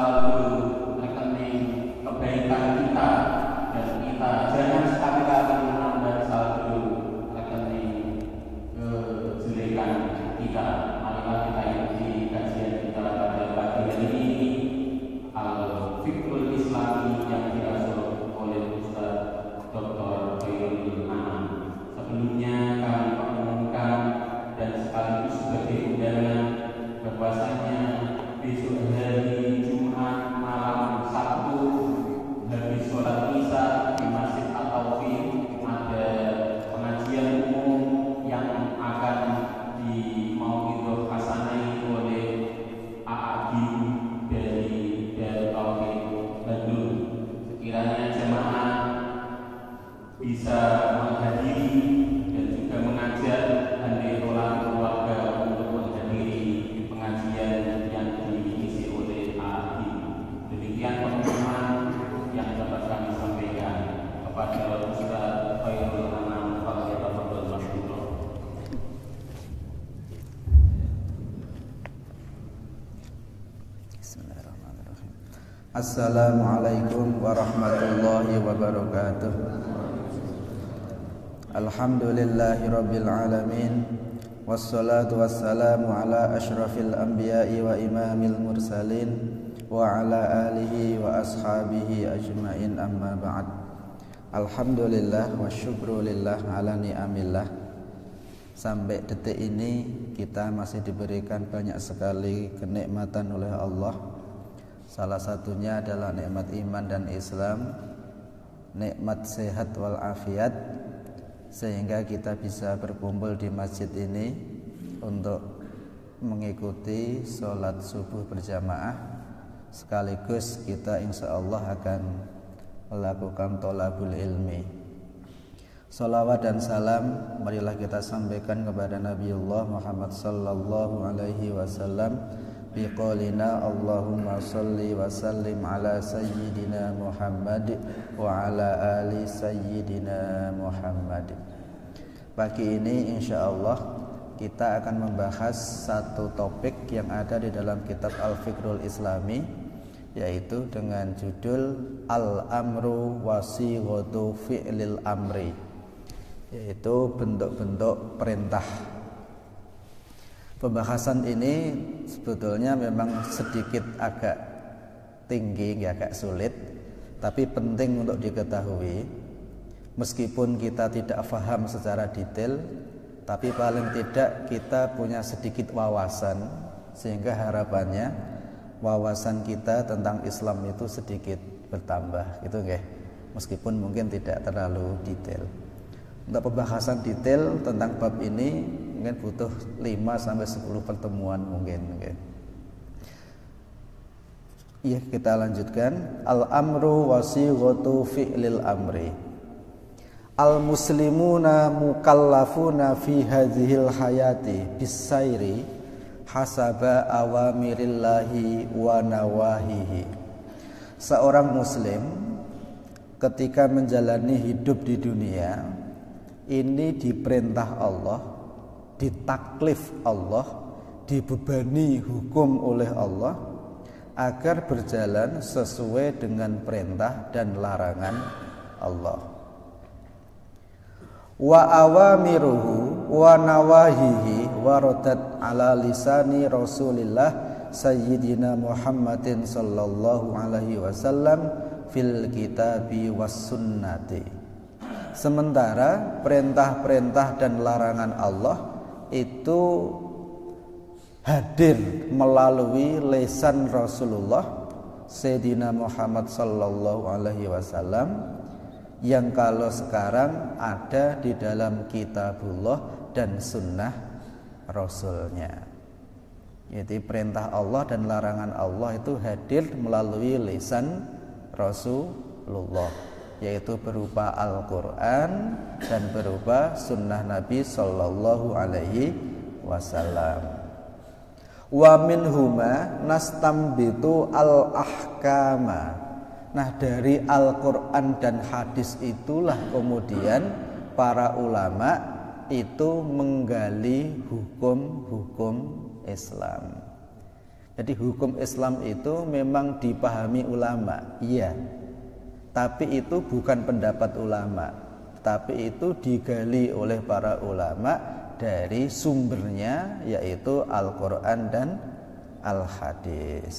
saldo rekening kebaikan kita, dan kita jangan sekali-kali menambah saldo rekening kejelekan kita. Marilah kita ikuti kajian kita pada pagi hari ini, Al-Fiqhul Islami yang diasuh oleh Ustaz Dr. Khairul Anam. Sebelumnya kami mengumumkan dan sekaligus sebagai undangan bahwasanya besok hari Jumat malam Sabtu, habis sholat Isya di Masjid At-Taufiq, ada pengajian umum yang akan dimauidhah hasanai oleh AAG dari Darut Tauhid Bandung. Sekiranya jemaah bisa menghadiri dan juga mengajak handairolan keluarga untuk menghadiri pengajian yang diisi oleh AAG. Demikian pengumuman yang dapat kami sampaikan kepada Ustaz Khairul Anam. Fadhilul Mashkur. Bismillahirrahmanirrahim. Assalamualaikum warahmatullahi wabarakatuh. Alhamdulillahi rabbil alamin, wassalatu wassalamu ala ashrafil anbiya'i wa imamil mursalin wa ala alihi wa ashabihi ajma'in, amma ba'd. Alhamdulillah wa syukrulillah ala ni'amillah. Sampai detik ini kita masih diberikan banyak sekali kenikmatan oleh Allah. Salah satunya adalah nikmat iman dan Islam, nikmat sehat wal afiat, sehingga kita bisa berkumpul di masjid ini untuk mengikuti sholat subuh berjamaah, sekaligus kita insya Allah akan melakukan tholabul ilmi. Salawat dan salam marilah kita sampaikan kepada Nabiullah Muhammad sallallahu alaihi wasallam biqaulina Allahumma salli wa sallim ala sayyidina Muhammad wa ala ali sayyidina Muhammad. Pagi ini insyaallah kita akan membahas satu topik yang ada di dalam kitab Al-Fiqhul Islami, yaitu dengan judul Al-Amru wa Sighatu Fi'lil Amri, yaitu bentuk-bentuk perintah. Pembahasan ini sebetulnya memang sedikit agak tinggi, agak sulit, tapi penting untuk diketahui. Meskipun kita tidak paham secara detail, tapi paling tidak kita punya sedikit wawasan, sehingga harapannya wawasan kita tentang Islam itu sedikit bertambah, gitu nggih. Meskipun mungkin tidak terlalu detail. Untuk pembahasan detail tentang bab ini mungkin butuh 5-10 pertemuan mungkin. Iya, kita lanjutkan. Al-amru wa sighatu fi'lil amri. Al-muslimuna mukallafuna fi hadhil hayati bisairi hasaba awamirillahi wa nawahihi. Seorang muslim ketika menjalani hidup di dunia ini diperintah Allah, ditaklif Allah, dibebani hukum oleh Allah agar berjalan sesuai dengan perintah dan larangan Allah. Wa awamiruhu wa nawahihi waradat ala lisani Rasulillah Sayyidina Muhammadin sallallahu alaihi wasallam fil kitabi was sunnati. Sementara perintah-perintah dan larangan Allah itu hadir melalui lisan Rasulullah Sayyidina Muhammad sallallahu alaihi wasallam, yang kalau sekarang ada di dalam kitabullah dan sunnah Rasulnya. Jadi perintah Allah dan larangan Allah itu hadir melalui lisan Rasulullah, yaitu berupa Al-Quran dan berupa sunnah Nabi sallallahu alaihi wasallam. Wa minhuma nastambitu al-ahkama. Nah, dari Al-Quran dan hadis itulah kemudian para ulama itu menggali hukum-hukum Islam. Jadi hukum Islam itu memang dipahami ulama, iya. Tapi itu bukan pendapat ulama, tapi itu digali oleh para ulama dari sumbernya, yaitu Al-Quran dan Al-Hadis.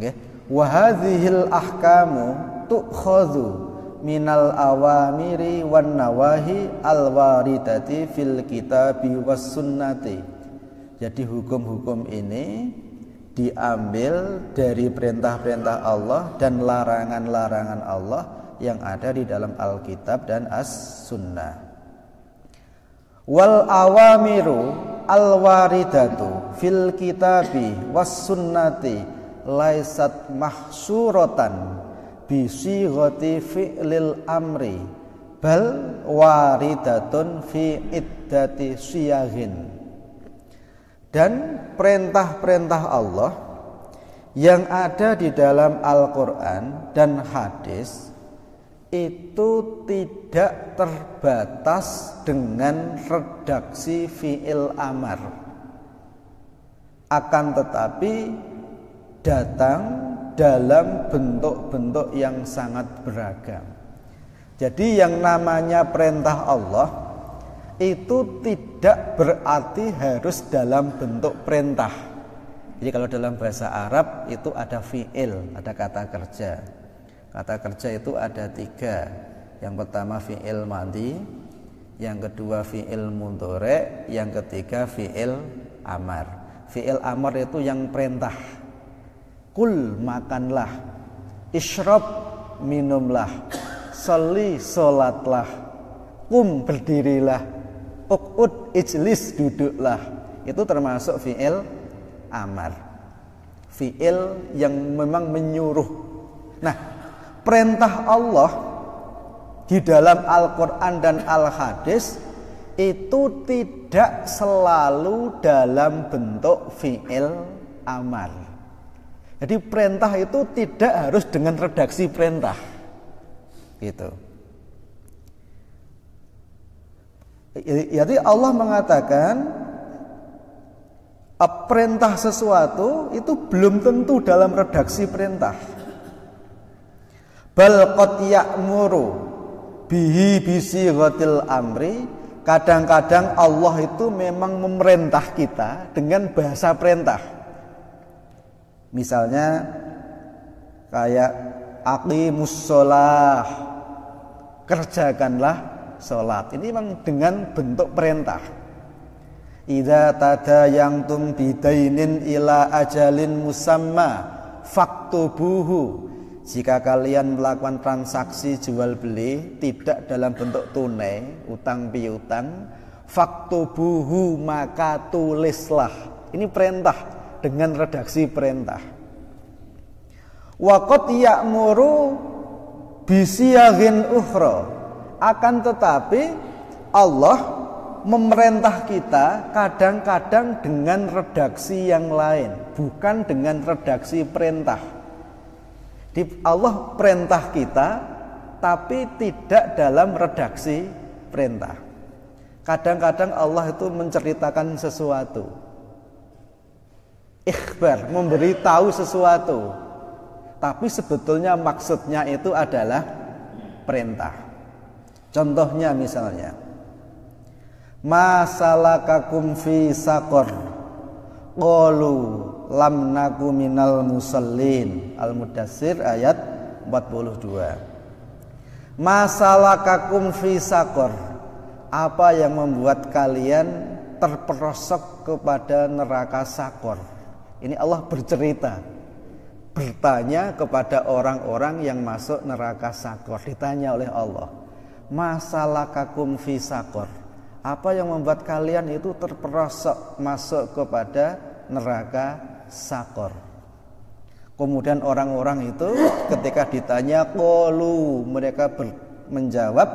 Okay. Wa hadhil ahkamu tu'khadhu minal awamiri wan nawahi al-waridati fil kitabi was sunnati. Jadi hukum-hukum ini diambil dari perintah-perintah Allah dan larangan-larangan Allah yang ada di dalam Alkitab dan As-Sunnah. Wal awamiru al-waridatu fil kitabi was sunnati laisat mahsuratan bisighati fi'lil amri bal waridatun fi iddati siyaghin. Dan perintah-perintah Allah yang ada di dalam Al-Quran dan hadis itu tidak terbatas dengan redaksi fi'il amar, akan tetapi datang dalam bentuk-bentuk yang sangat beragam. Jadi yang namanya perintah Allah itu tidak berarti harus dalam bentuk perintah. Jadi kalau dalam bahasa Arab itu ada fi'il, ada kata kerja. Kata kerja itu ada 3. Yang pertama fi'il madhi, yang kedua fi'il mudhari', yang ketiga fi'il amar. Fi'il amar itu yang perintah. Kul makanlah, isyrab minumlah, sholli sholatlah, kum berdirilah, uqud ijlis duduklah. Itu termasuk fi'il amar, fi'il yang memang menyuruh. Nah, perintah Allah di dalam Al-Quran dan Al-Hadis itu tidak selalu dalam bentuk fi'il amar. Jadi perintah itu tidak harus dengan redaksi perintah, gitu. Jadi Allah mengatakan perintah sesuatu itu belum tentu dalam redaksi perintah. Bal qad ya'muru bihi bisighatil amri. Kadang-kadang Allah itu memang memerintah kita dengan bahasa perintah. Misalnya kayak aqimus sholah, kerjakanlah sholat. Ini memang dengan bentuk perintah. Idza tadayantum bidainin ila ajalin musamma faktubuhu. Jika kalian melakukan transaksi jual beli tidak dalam bentuk tunai, utang piutang, faktubuhu maka tulislah. Ini perintah dengan redaksi perintah. Wa qad ya'muru bisiyaghin ukhra. Akan tetapi Allah memerintah kita kadang-kadang dengan redaksi yang lain, bukan dengan redaksi perintah. Allah perintah kita tapi tidak dalam redaksi perintah. Kadang-kadang Allah itu menceritakan sesuatu, ikhbar, memberitahu sesuatu, tapi sebetulnya maksudnya itu adalah perintah. Contohnya misalnya, ma salakakum fi saqar qalu lam naku minal musallin. Al-Mudatsir ayat 42. Ma salakakum fi saqar, apa yang membuat kalian terperosok kepada neraka Saqar? Ini Allah bercerita, bertanya kepada orang-orang yang masuk neraka Saqar. Ditanya oleh Allah, masalakakum fi Saqar, apa yang membuat kalian itu terperosok masuk kepada neraka Saqar? Kemudian orang-orang itu ketika ditanya qalu, mereka menjawab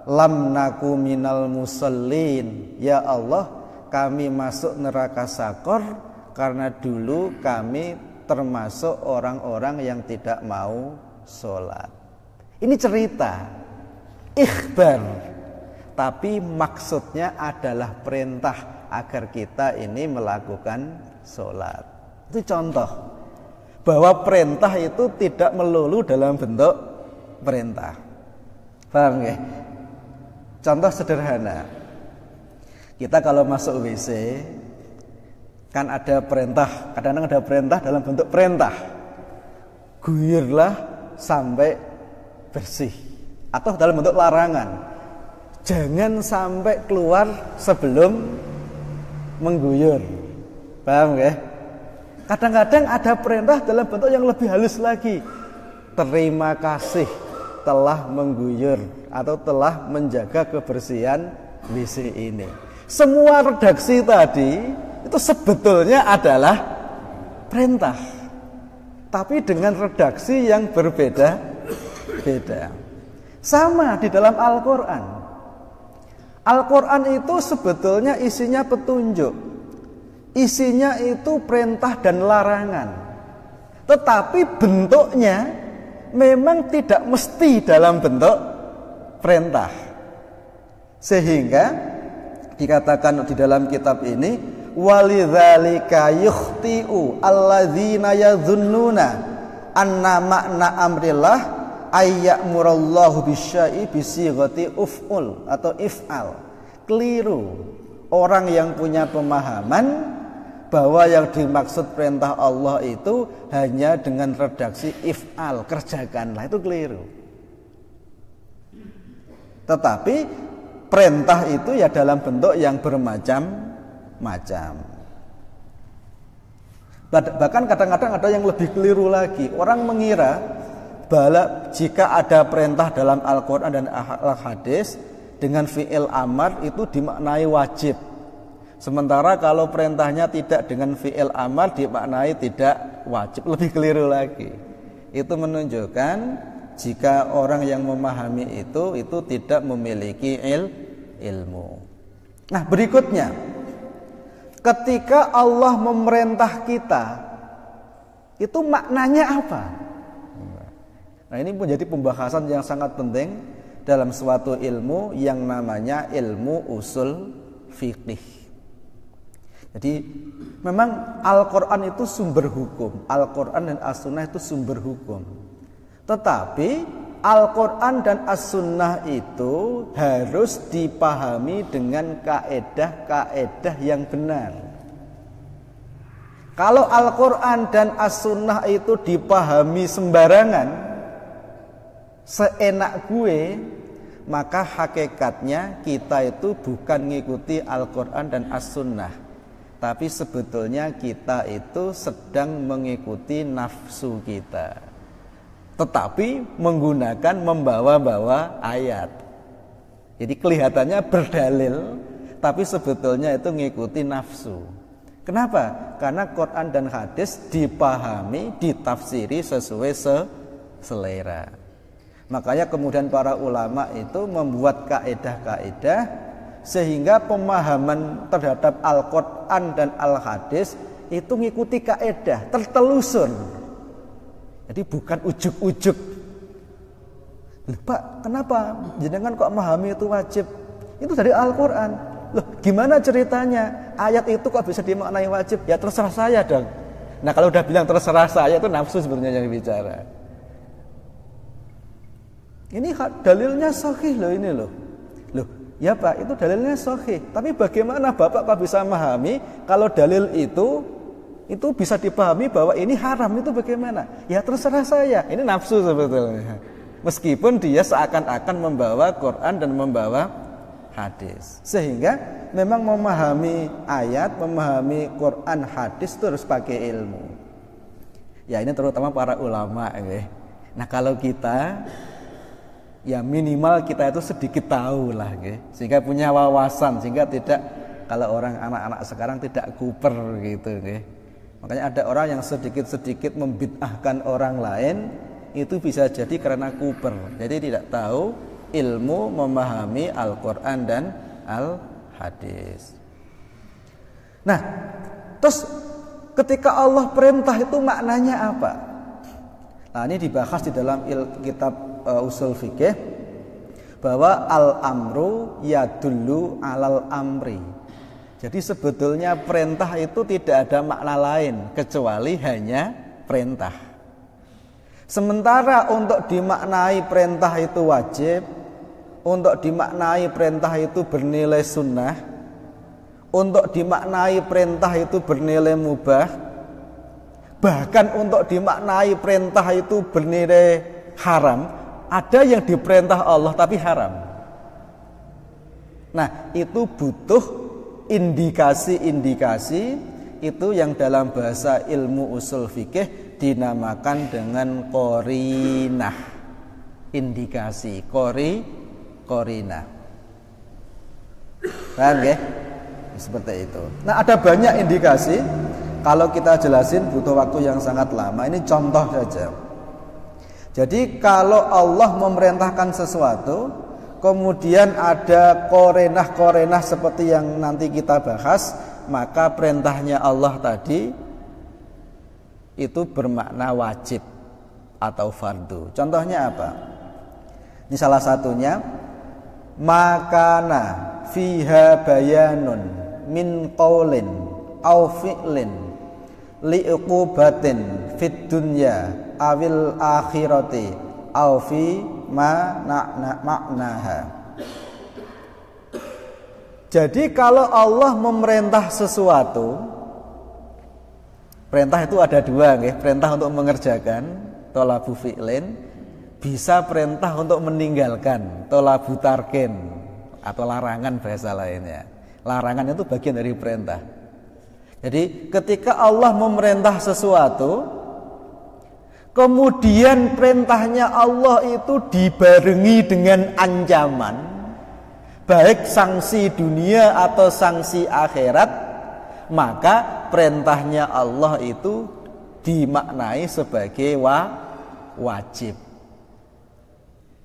lam naku minal musallin. Ya Allah, kami masuk neraka Saqar karena dulu kami termasuk orang-orang yang tidak mau sholat. Ini cerita, ikhbar, tapi maksudnya adalah perintah agar kita ini melakukan sholat. Itu contoh bahwa perintah itu tidak melulu dalam bentuk perintah. Paham ya? Contoh sederhana, kita kalau masuk WC kan ada perintah, kadang-kadang ada perintah dalam bentuk perintah, guyurlah sampai bersih, atau dalam bentuk larangan, jangan sampai keluar sebelum mengguyur. Paham ya? Kadang-kadang ada perintah dalam bentuk yang lebih halus lagi, terima kasih telah mengguyur atau telah menjaga kebersihan WC ini. Semua redaksi tadi itu sebetulnya adalah perintah, tapi dengan redaksi yang berbeda-beda. Sama di dalam Al-Quran. Al-Quran itu sebetulnya isinya petunjuk, isinya itu perintah dan larangan, tetapi bentuknya memang tidak mesti dalam bentuk perintah. Sehingga dikatakan di dalam kitab ini, walidzalika yukhti'u alladzina yadhunnuna anna ma'na amrillah ayyamurallahu bisyai'i bisighati uf'ul atau if'al. Keliru orang yang punya pemahaman bahwa yang dimaksud perintah Allah itu hanya dengan redaksi if'al, kerjakanlah. Itu keliru. Tetapi perintah itu ya dalam bentuk yang bermacam-macam. Bahkan kadang-kadang ada yang lebih keliru lagi. Orang mengira bahwa jika ada perintah dalam Al-Quran dan Al-Hadis dengan fi'il amar itu dimaknai wajib. Sementara kalau perintahnya tidak dengan fi'il amar dimaknai tidak wajib. Lebih keliru lagi. Itu menunjukkan jika orang yang memahami itu tidak memiliki ilmu. Nah, berikutnya, ketika Allah memerintah kita, itu maknanya apa? Nah, ini menjadi pembahasan yang sangat penting dalam suatu ilmu yang namanya ilmu usul fikih. Jadi memang Al-Quran itu sumber hukum, Al-Quran dan As-Sunnah itu sumber hukum. Tetapi Al-Quran dan As-Sunnah itu harus dipahami dengan kaedah-kaedah yang benar. Kalau Al-Quran dan As-Sunnah itu dipahami sembarangan, seenak gue, maka hakikatnya kita itu bukan mengikuti Al-Quran dan As-Sunnah, tapi sebetulnya kita itu sedang mengikuti nafsu kita, tetapi menggunakan membawa-bawa ayat. Jadi kelihatannya berdalil, tapi sebetulnya itu mengikuti nafsu. Kenapa? Karena Quran dan hadis dipahami, ditafsiri sesuai selera. Makanya kemudian para ulama itu membuat kaedah-kaedah sehingga pemahaman terhadap Al-Quran dan Al-Hadis itu mengikuti kaedah, tertelusur. Jadi bukan ujuk-ujuk. Pak, kenapa jenengan kok memahami itu wajib? Itu dari Al-Quran. Loh, gimana ceritanya? Ayat itu kok bisa dimaknai wajib? Ya terserah saya dong. Nah, kalau udah bilang terserah saya, itu nafsu sebenarnya yang bicara. Ini dalilnya sahih loh ini loh. Loh, ya Pak, itu dalilnya sahih. Tapi bagaimana Bapak kok bisa memahami kalau dalil itu bisa dipahami bahwa ini haram, itu bagaimana? Ya terserah saya. Ini nafsu sebetulnya. Meskipun dia seakan-akan membawa Quran dan membawa hadis. Sehingga memang memahami ayat, memahami Quran, hadis itu harus pakai ilmu. Ya ini terutama para ulama. Nah kalau kita, ya minimal kita itu sedikit tahu lah. Sehingga punya wawasan, sehingga tidak, kalau orang anak-anak sekarang tidak kuper gitu. Makanya ada orang yang sedikit-sedikit membid'ahkan orang lain, itu bisa jadi karena kuper. Jadi tidak tahu ilmu memahami Al-Quran dan Al-Hadis. Nah, terus ketika Allah perintah itu maknanya apa? Nah, ini dibahas di dalam kitab usul fikih bahwa al-amru yadullu alal amri. Jadi sebetulnya perintah itu tidak ada makna lain kecuali hanya perintah. Sementara untuk dimaknai perintah itu wajib, untuk dimaknai perintah itu bernilai sunnah, untuk dimaknai perintah itu bernilai mubah, bahkan untuk dimaknai perintah itu bernilai haram, ada yang diperintah Allah tapi haram. Nah, itu butuh indikasi-indikasi itu yang dalam bahasa ilmu usul fikih dinamakan dengan qarinah. Indikasi, qarinah. Paham ya? Seperti itu. Nah, ada banyak indikasi. Kalau kita jelasin butuh waktu yang sangat lama. Ini contoh saja. Jadi kalau Allah memerintahkan sesuatu, kemudian ada korenah seperti yang nanti kita bahas, maka perintahnya Allah tadi itu bermakna wajib atau fardu. Contohnya apa? Ini salah satunya, makana fiha bayanun min qaulin au fi'lin li'uqubatin fid dunya awil akhirati au fi maknaha. Jadi kalau Allah memerintah sesuatu, perintah itu ada dua, perintah untuk mengerjakan, tolabu fi'lin, bisa perintah untuk meninggalkan, tolabu tarkin, atau larangan bahasa lainnya. Larangan itu bagian dari perintah. Jadi ketika Allah memerintah sesuatu, kemudian perintahnya Allah itu dibarengi dengan ancaman, baik sanksi dunia atau sanksi akhirat, maka perintahnya Allah itu dimaknai sebagai wajib.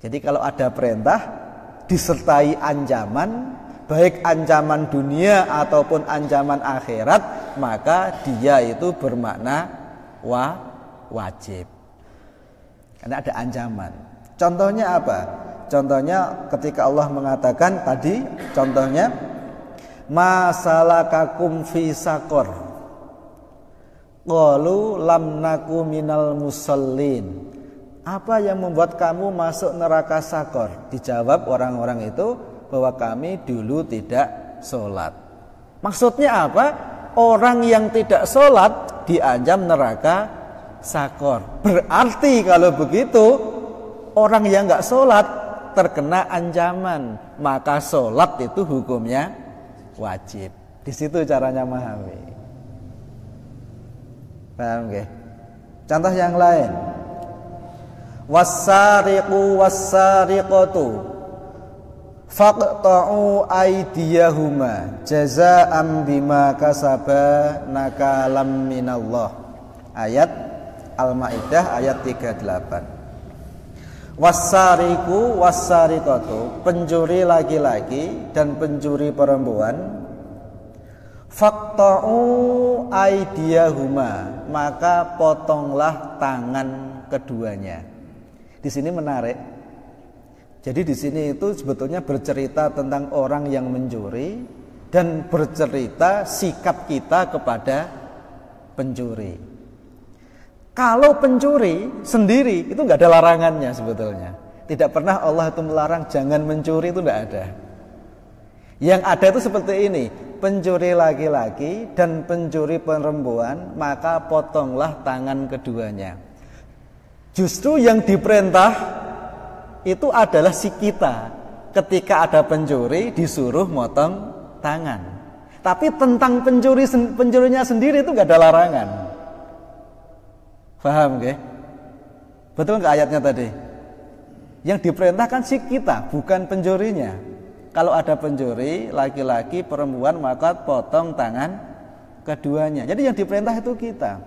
Jadi kalau ada perintah disertai ancaman, baik ancaman dunia ataupun ancaman akhirat, maka dia itu bermakna wajib. Karena ada ancaman. Contohnya apa? Contohnya ketika Allah mengatakan tadi, contohnya masalakakum fi saqor qalu lam naku minal musallin. Apa yang membuat kamu masuk neraka Sakor? Dijawab orang-orang itu bahwa kami dulu tidak sholat. Maksudnya apa? Orang yang tidak sholat diancam neraka Sakor. Berarti kalau begitu orang yang nggak sholat terkena ancaman, maka sholat itu hukumnya wajib. Di situ caranya memahami. Paham nggih? Contoh yang lain. Was-sariqu was-sariqatu faqta'u aydiyahuma jazaa'an bima kasaba nakalam minallah. Ayat Al-Maidah ayat 38. Was-sariqu was-sariqatu, pencuri laki-laki dan pencuri perempuan, faqta'u aydiyahuma, maka potonglah tangan keduanya. Di sini menarik. Jadi di sini itu sebetulnya bercerita tentang orang yang mencuri dan bercerita sikap kita kepada pencuri. Kalau pencuri sendiri itu nggak ada larangannya sebetulnya. Tidak pernah Allah itu melarang jangan mencuri, itu nggak ada. Yang ada itu seperti ini, pencuri laki-laki dan pencuri perempuan, maka potonglah tangan keduanya. Justru yang diperintah itu adalah si kita. Ketika ada pencuri disuruh motong tangan. Tapi tentang pencurinya sendiri itu nggak ada larangan. Paham nggih? Betul nggak ayatnya tadi? Yang diperintahkan si kita, bukan pencurinya. Kalau ada pencuri laki-laki perempuan, maka potong tangan keduanya. Jadi yang diperintah itu kita.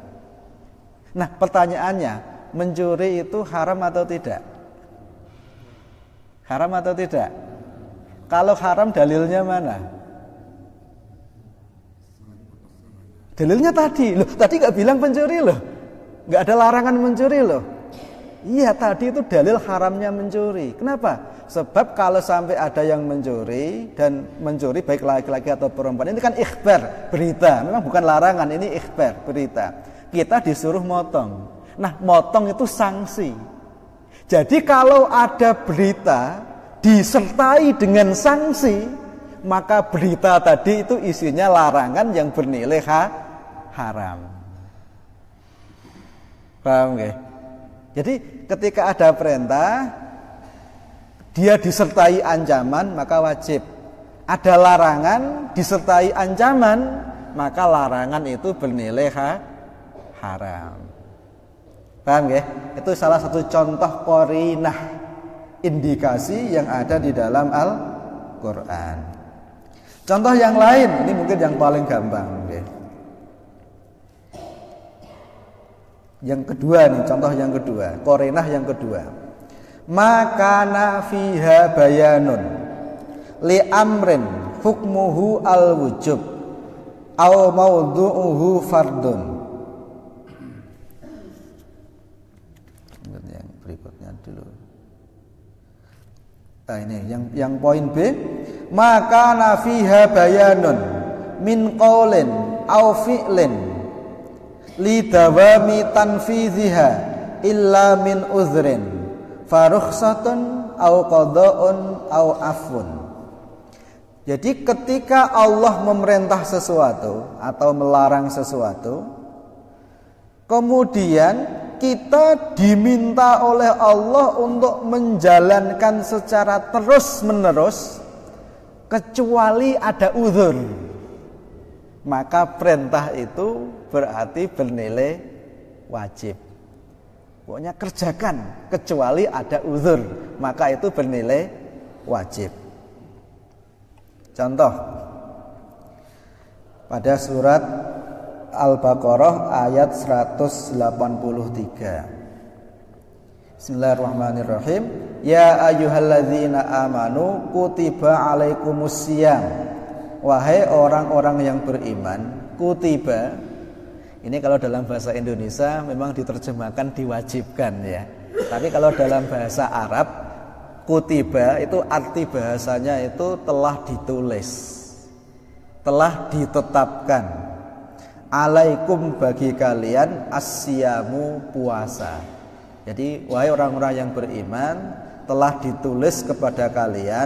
Nah, pertanyaannya, mencuri itu haram atau tidak? Haram atau tidak? Kalau haram dalilnya mana? Dalilnya tadi. Loh, tadi nggak bilang pencuri loh. Nggak ada larangan mencuri loh. Iya, tadi itu dalil haramnya mencuri. Kenapa? Sebab kalau sampai ada yang mencuri, dan mencuri baik laki-laki atau perempuan, ini kan ikhbar, berita. Memang bukan larangan, ini ikhbar, berita. Kita disuruh motong. Nah, motong itu sanksi. Jadi kalau ada berita disertai dengan sanksi, maka berita tadi itu isinya larangan yang bernilai haram. Paham nggih? Jadi ketika ada perintah, dia disertai ancaman, maka wajib. Ada larangan disertai ancaman, maka larangan itu bernilai haram. Paham nggih? Itu salah satu contoh qarinah, indikasi yang ada di dalam Al-Qur'an. Contoh yang lain, ini mungkin yang paling gampang nggih. Yang kedua nih, contoh yang kedua, qarinah yang kedua. Makana fiha bayanun li amrin hukmuhu al-wujub aw mawdu'uhu fardun. Yang berikutnya dulu. Nah, ini yang poin B, makana fiha bayanun min qaulin aw fi'lin li dawami tanfiziha illa min uzrin farukhsatun au qada'un au afun. Jadi ketika Allah memerintah sesuatu atau melarang sesuatu, kemudian kita diminta oleh Allah untuk menjalankan secara terus-menerus kecuali ada uzur, maka perintah itu berarti bernilai wajib. Pokoknya kerjakan kecuali ada uzur, maka itu bernilai wajib. Contoh pada surat Al-Baqarah ayat 183. Bismillahirrahmanirrahim. Ya ayyuhalladzina amanu kutiba alaikumusiyam. Wahai orang-orang yang beriman, kutiba. Ini kalau dalam bahasa Indonesia memang diterjemahkan diwajibkan ya. Tapi kalau dalam bahasa Arab, kutiba itu arti bahasanya itu telah ditulis, telah ditetapkan. Alaikum bagi kalian asyamu puasa. Jadi wahai orang-orang yang beriman, telah ditulis kepada kalian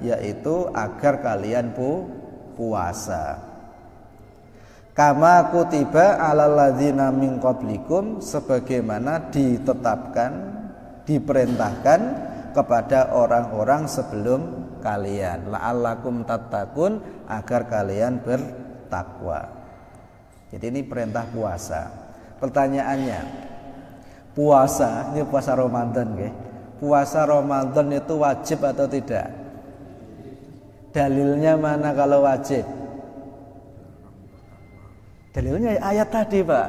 yaitu agar kalian puasa. Kama kutiba alal ladzina min qablikum, sebagaimana ditetapkan, diperintahkan kepada orang-orang sebelum kalian, la'allakum tattaqun, agar kalian bertakwa. Jadi ini perintah puasa. Pertanyaannya, puasa, ini puasa Ramadan nggih. Puasa Ramadan itu wajib atau tidak? Dalilnya mana kalau wajib? Dalilnya ayat tadi, Pak.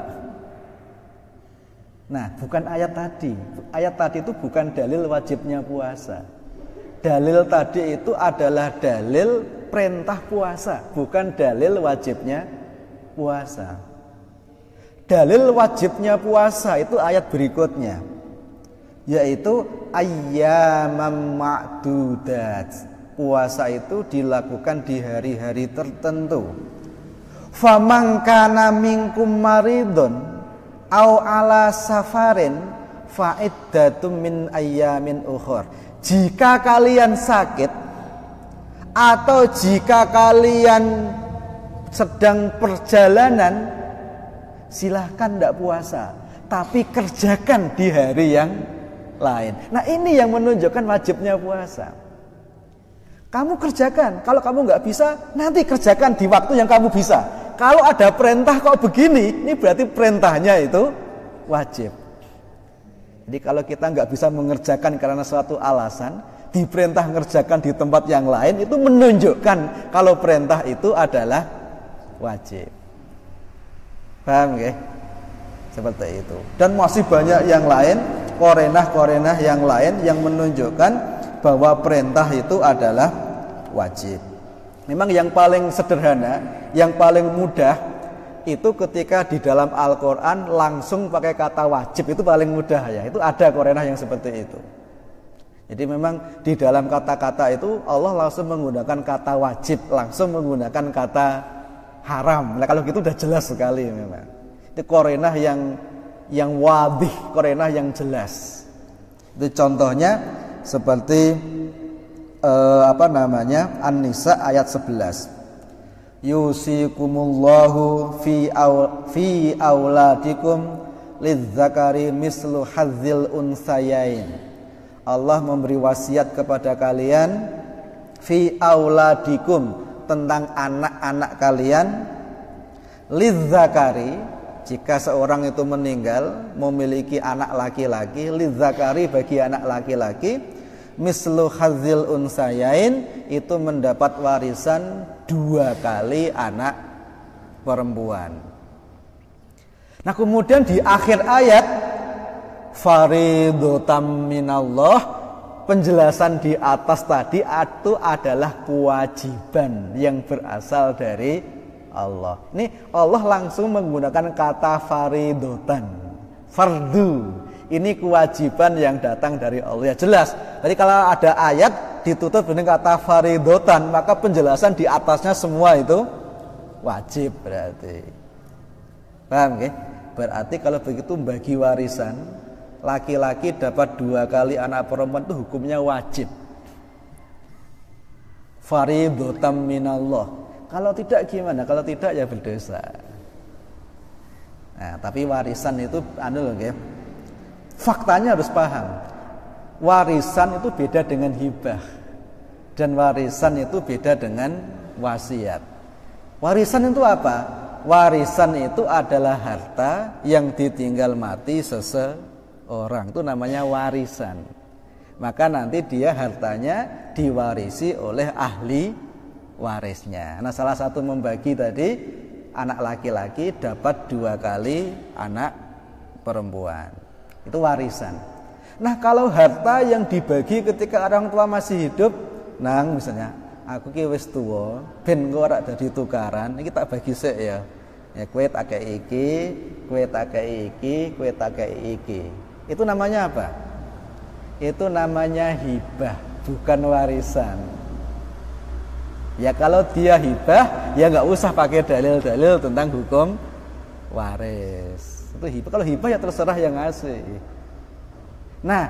Nah, bukan ayat tadi. Ayat tadi itu bukan dalil wajibnya puasa. Dalil tadi itu adalah dalil perintah puasa, bukan dalil wajibnya puasa. Dalil wajibnya puasa itu ayat berikutnya, yaitu ayyamam ma'dudat. Puasa itu dilakukan di hari-hari tertentu. Faman kana minkum maridun au ala safarin fa iddatum min ayyamin ukhur. Jika kalian sakit atau jika kalian sedang perjalanan, silahkan tidak puasa, tapi kerjakan di hari yang lain. Nah, ini yang menunjukkan wajibnya puasa. Kamu kerjakan, kalau kamu nggak bisa, nanti kerjakan di waktu yang kamu bisa. Kalau ada perintah kok begini, ini berarti perintahnya itu wajib. Jadi kalau kita nggak bisa mengerjakan karena suatu alasan, diperintah mengerjakan di tempat yang lain, itu menunjukkan kalau perintah itu adalah wajib. Paham nggih? Seperti itu. Dan masih banyak yang lain, qarinah-qarinah yang lain yang menunjukkan bahwa perintah itu adalah wajib. Memang yang paling sederhana, yang paling mudah itu ketika di dalam Al-Quran langsung pakai kata wajib, itu paling mudah ya. Itu ada korenah yang seperti itu. Jadi memang di dalam kata-kata itu Allah langsung menggunakan kata wajib, langsung menggunakan kata haram. Nah kalau gitu udah jelas sekali memang. Itu korenah yang wadih, korenah yang jelas. Itu contohnya seperti An-Nisa ayat 11. Yusikumullahu fi auladikum lidzakari mislu hadzil unsayain. Allah memberi wasiat kepada kalian fi auladikum, tentang anak-anak kalian, lidzakari, jika seorang itu meninggal memiliki anak laki-laki, lidzakari bagi anak laki-laki, mislu hadzil unsayain, itu mendapat warisan 2 kali anak perempuan. Nah kemudian di akhir ayat faridotam minallah, penjelasan di atas tadi itu adalah kewajiban yang berasal dari Allah. Ini Allah langsung menggunakan kata faridotan, fardu. Ini kewajiban yang datang dari Allah. Ya jelas. Jadi kalau ada ayat ditutup dengan kata faridotan, maka penjelasan di atasnya semua itu wajib berarti. Paham ya? Berarti kalau begitu bagi warisan, laki-laki dapat 2 kali anak perempuan itu hukumnya wajib. Faridotam minallah. Kalau tidak gimana? Kalau tidak ya berdosa. Nah, tapi warisan itu faktanya harus paham. Warisan itu beda dengan hibah, dan warisan itu beda dengan wasiat. Warisan itu apa? Warisan itu adalah harta yang ditinggal mati seseorang, itu namanya warisan. Maka nanti dia hartanya diwarisi oleh ahli warisnya. Nah salah satu membagi tadi, anak laki-laki dapat 2 kali anak perempuan, itu warisan. Nah kalau harta yang dibagi ketika orang tua masih hidup, nang misalnya aku ki wis tuwa ben kok ora dadi tukaran, iki tak bagi sik ya. Ya kowe tak kei iki, kowe tak kei iki, kowe tak kei iki. Itu namanya apa? Itu namanya hibah, bukan warisan. Ya kalau dia hibah, ya nggak usah pakai dalil-dalil tentang hukum waris. Itu hibah. Kalau hibah ya terserah yang ngasih. Nah,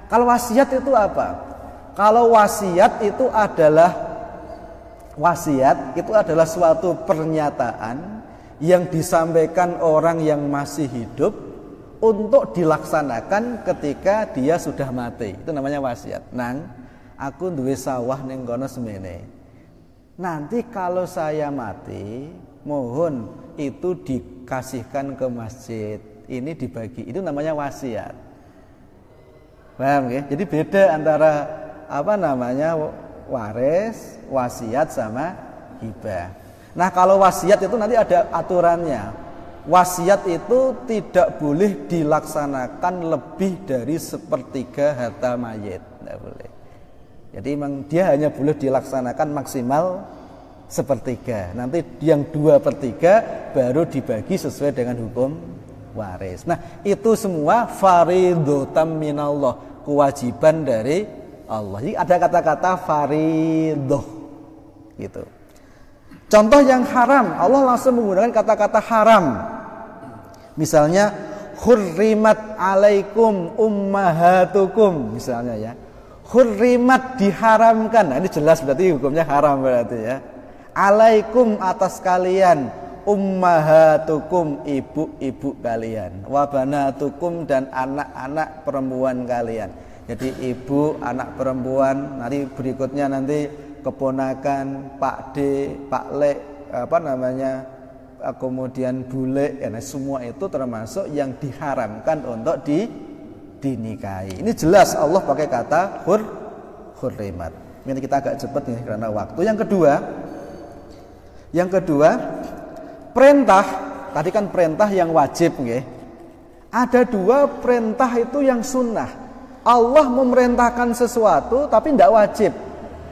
kalau wasiat itu apa? Kalau wasiat itu adalah suatu pernyataan yang disampaikan orang yang masih hidup untuk dilaksanakan ketika dia sudah mati. Itu namanya wasiat. Nang, aku duwe sawah ning kono semene. Nanti kalau saya mati, mohon itu dikasihkan ke masjid. Ini dibagi. Itu namanya wasiat. Paham ya? Jadi beda antara waris, wasiat sama hibah. Nah, kalau wasiat itu nanti ada aturannya. Wasiat itu tidak boleh dilaksanakan lebih dari 1/3 harta mayit. Tidak boleh. Jadi memang dia hanya boleh dilaksanakan maksimal 1/3. Nanti yang 2/3 baru dibagi sesuai dengan hukum waris. Nah itu semua faridotam minallah, kewajiban dari Allah. Jadi ada kata-kata faridoh gitu. Contoh yang haram, Allah langsung menggunakan kata-kata haram. Misalnya hurrimat alaikum ummahatukum, misalnya ya. Hurrimat, diharamkan. Nah, ini jelas berarti hukumnya haram berarti ya. Alaikum, atas kalian, ummahatukum, ibu-ibu kalian, wabanatukum, dan anak-anak perempuan kalian. Jadi ibu, anak perempuan, nanti berikutnya nanti keponakan, Pak D, Pak Le, kemudian bule, ya, nah, semua itu termasuk yang diharamkan untuk dinikahi. Ini jelas Allah pakai kata hurrimat. Ini kita agak cepat nih karena waktu. Yang kedua, perintah. Tadi kan perintah yang wajib, nggih. Ada 2 perintah itu yang sunnah. Allah memerintahkan sesuatu tapi tidak wajib.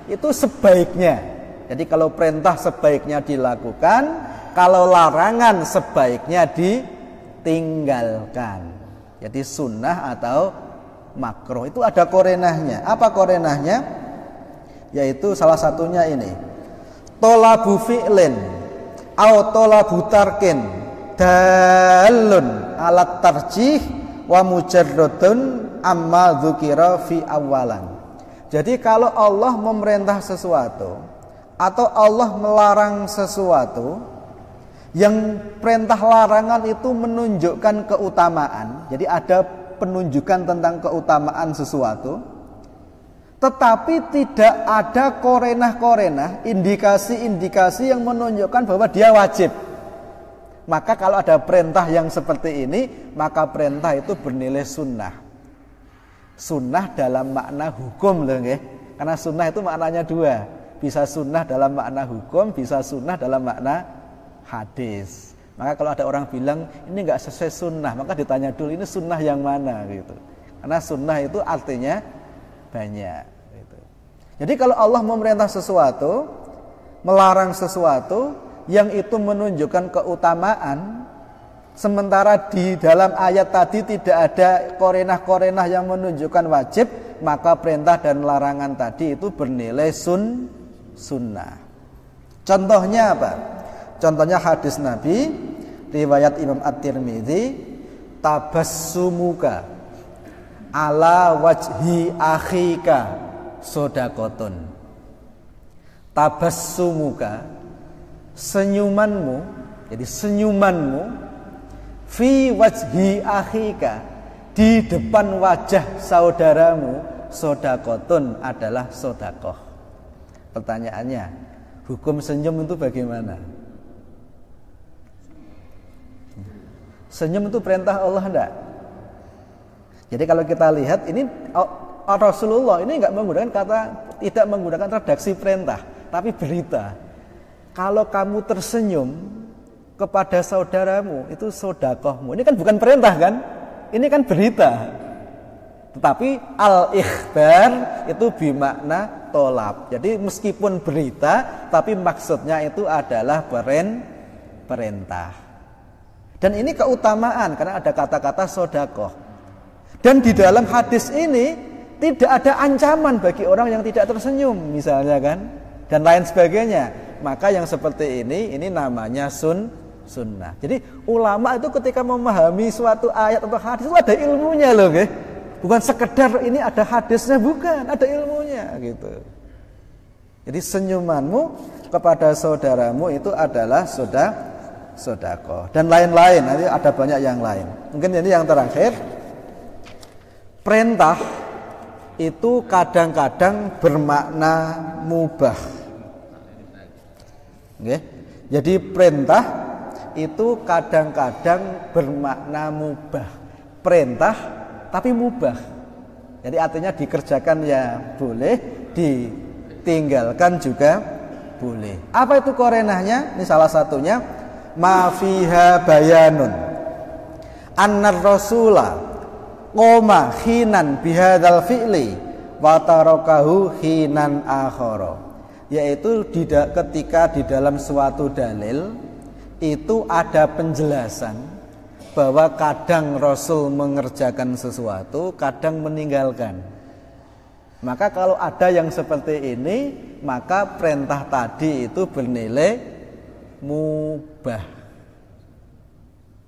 Itu sebaiknya. Jadi kalau perintah sebaiknya dilakukan, kalau larangan sebaiknya ditinggalkan. Jadi sunnah atau makruh itu ada korenahnya. Apa korenahnya? Yaitu salah satunya ini, tolabu fi'lin au tolabu tarkin dalun alat tarjih wa mujarradun amma dzukira fi awalan. Jadi kalau Allah memerintah sesuatu atau Allah melarang sesuatu, yang perintah larangan itu menunjukkan keutamaan. Jadi ada penunjukan tentang keutamaan sesuatu, tetapi tidak ada korenah-korenah, indikasi-indikasi yang menunjukkan bahwa dia wajib. Maka kalau ada perintah yang seperti ini, maka perintah itu bernilai sunnah. Sunnah dalam makna hukum loh, nggih. Karena sunnah itu maknanya dua. Bisa sunnah dalam makna hukum, bisa sunnah dalam makna hadis. Maka kalau ada orang bilang ini enggak sesuai sunnah, maka ditanya dulu ini sunnah yang mana gitu. Karena sunnah itu artinya banyak gitu. Jadi kalau Allah memerintah sesuatu, melarang sesuatu yang itu menunjukkan keutamaan, sementara di dalam ayat tadi tidak ada korenah-korenah yang menunjukkan wajib, maka perintah dan larangan tadi itu bernilai sunnah. Contohnya apa? Contohnya hadis Nabi riwayat Imam At-Tirmidzi, tabassumuka ala wajhi akhika sodakotun. Tabassumuka, senyumanmu, jadi senyumanmu, fi wajhi akhika, di depan wajah saudaramu, sodakotun, adalah sodakoh. Pertanyaannya, hukum senyum itu bagaimana? Senyum itu perintah Allah enggak? Jadi kalau kita lihat ini Rasulullah ini tidak menggunakan redaksi perintah, tapi berita. Kalau kamu tersenyum kepada saudaramu, itu sodakohmu. Ini kan bukan perintah kan? Ini kan berita. Tetapi al-ikhbar itu bimakna tolab. Jadi meskipun berita, tapi maksudnya itu adalah perintah. Dan ini keutamaan karena ada kata-kata sodakoh. Dan di dalam hadis ini tidak ada ancaman bagi orang yang tidak tersenyum misalnya kan, dan lain sebagainya. Maka yang seperti ini namanya sunnah. Jadi ulama itu ketika memahami suatu ayat atau hadis itu ada ilmunya loh, nggih. Bukan sekedar ini ada hadisnya, bukan, ada ilmunya gitu. Jadi senyumanmu kepada saudaramu itu adalah sodakoh. Dan lain-lain, nanti ada banyak yang lain. Mungkin ini yang terakhir. Perintah itu kadang-kadang bermakna mubah. Oke? Jadi perintah itu kadang-kadang bermakna mubah. Perintah tapi mubah. Jadi artinya dikerjakan ya boleh, ditinggalkan juga boleh. Apa itu korenahnya? Ini salah satunya, ma fiha bayanun annar rasula qoma khinan bihadzal fi'li wa tarakahu khinan akhara. Yaitu ketika di dalam suatu dalil itu ada penjelasan bahwa kadang Rasul mengerjakan sesuatu, kadang meninggalkan. Maka kalau ada yang seperti ini, maka perintah tadi itu bernilai mubah.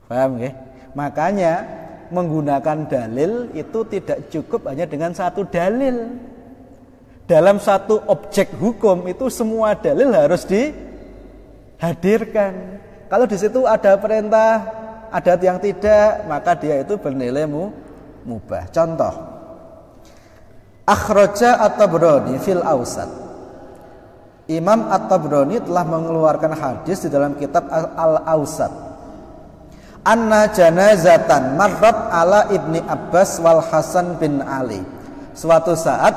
Paham ya? Makanya menggunakan dalil itu tidak cukup hanya dengan satu dalil. Dalam satu objek hukum itu semua dalil harus dihadirkan. Kalau di situ ada perintah, ada yang tidak, maka dia itu bernilai mubah. Contoh, akhraja At-Tabrani fil Awsat. Imam At-Tabrani telah mengeluarkan hadis di dalam kitab Al-Awsat. Anna janazatan marrat ala Ibni Abbas wal Hasan bin Ali. Suatu saat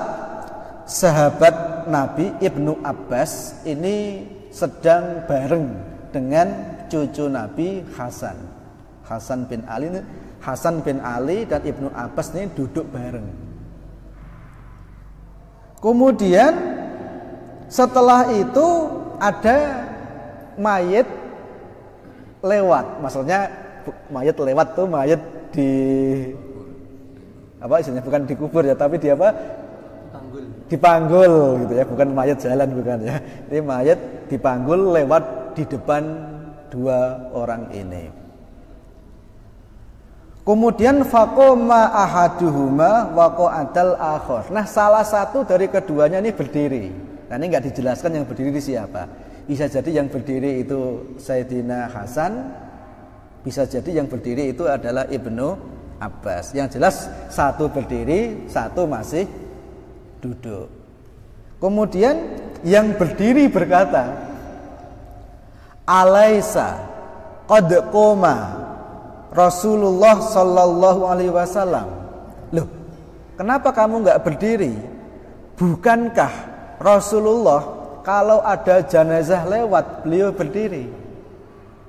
sahabat Nabi Ibnu Abbas ini sedang bareng dengan cucu Nabi Hasan bin Ali dan Ibnu Abbas ini duduk bareng. Kemudian setelah itu ada mayit lewat, maksudnya mayat lewat tuh mayat di apa istilahnya, bukan dikubur ya, tapi di apa? Dipanggul gitu ya, bukan mayat jalan, bukan ya. Ini mayat dipanggul lewat di depan dua orang ini. Kemudian faqoma ahaduhuma wa qa'adal akhar. Nah, salah satu dari keduanya ini berdiri. Nah, ini enggak dijelaskan yang berdiri di siapa. Bisa jadi yang berdiri itu Sayyidina Hasan, bisa jadi yang berdiri itu adalah Ibnu Abbas. Yang jelas satu berdiri, satu masih duduk. Kemudian yang berdiri berkata, "Alaisa qad qoma Rasulullah sallallahu alaihi wasallam." Loh, kenapa kamu enggak berdiri? Bukankah Rasulullah kalau ada jenazah lewat beliau berdiri?